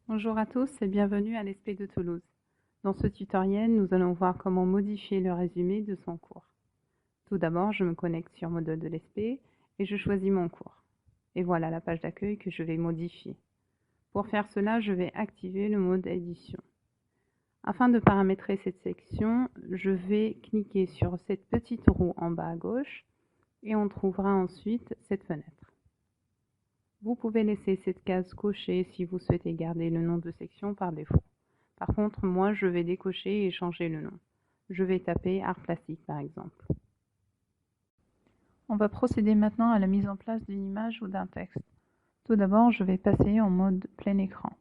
Bonjour à tous et bienvenue à l'ESP de Toulouse. Dans ce tutoriel, nous allons voir comment modifier le résumé de son cours. Tout d'abord, je me connecte sur Moodle de l'ESP et je choisis mon cours. Et voilà la page d'accueil que je vais modifier. Pour faire cela, je vais activer le mode édition. Afin de paramétrer cette section, je vais cliquer sur cette petite roue en bas à gauche et on trouvera ensuite cette fenêtre. Vous pouvez laisser cette case cochée si vous souhaitez garder le nom de section par défaut. Par contre, moi, je vais décocher et changer le nom. Je vais taper art plastique par exemple. On va procéder maintenant à la mise en place d'une image ou d'un texte. Tout d'abord, je vais passer en mode plein écran.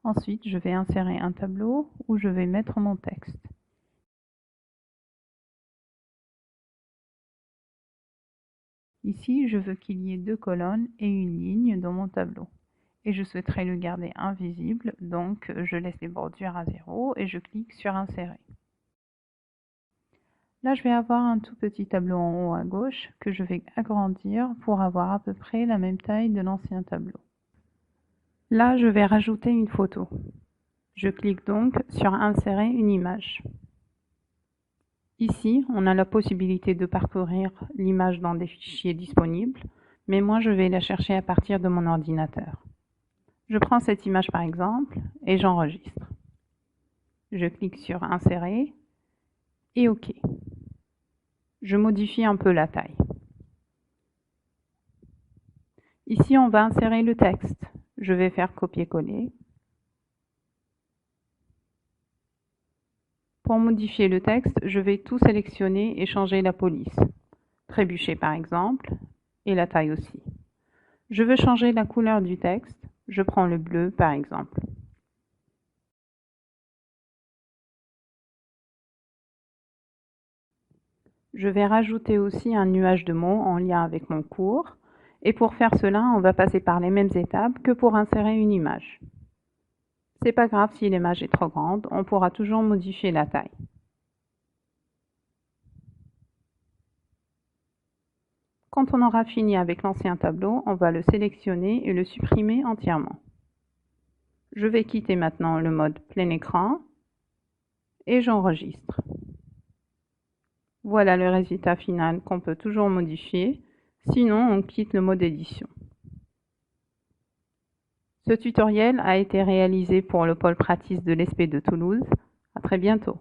Ensuite, je vais insérer un tableau où je vais mettre mon texte. Ici, je veux qu'il y ait 2 colonnes et une ligne dans mon tableau. Et je souhaiterais le garder invisible, donc je laisse les bordures à 0 et je clique sur Insérer. Là, je vais avoir un tout petit tableau en haut à gauche que je vais agrandir pour avoir à peu près la même taille de l'ancien tableau. Là, je vais rajouter une photo. Je clique donc sur Insérer une image. Ici, on a la possibilité de parcourir l'image dans des fichiers disponibles, mais moi, je vais la chercher à partir de mon ordinateur. Je prends cette image par exemple et j'enregistre. Je clique sur Insérer et OK. Je modifie un peu la taille. Ici, on va insérer le texte. Je vais faire copier-coller. Pour modifier le texte, je vais tout sélectionner et changer la police. Trébucher par exemple, et la taille aussi. Je veux changer la couleur du texte. Je prends le bleu par exemple. Je vais rajouter aussi un nuage de mots en lien avec mon cours. Et pour faire cela, on va passer par les mêmes étapes que pour insérer une image. C'est pas grave si l'image est trop grande, on pourra toujours modifier la taille. Quand on aura fini avec l'ancien tableau, on va le sélectionner et le supprimer entièrement. Je vais quitter maintenant le mode plein écran et j'enregistre. Voilà le résultat final qu'on peut toujours modifier, sinon on quitte le mode édition. Ce tutoriel a été réalisé pour le pôle Pratis de l'ESP de Toulouse. À très bientôt.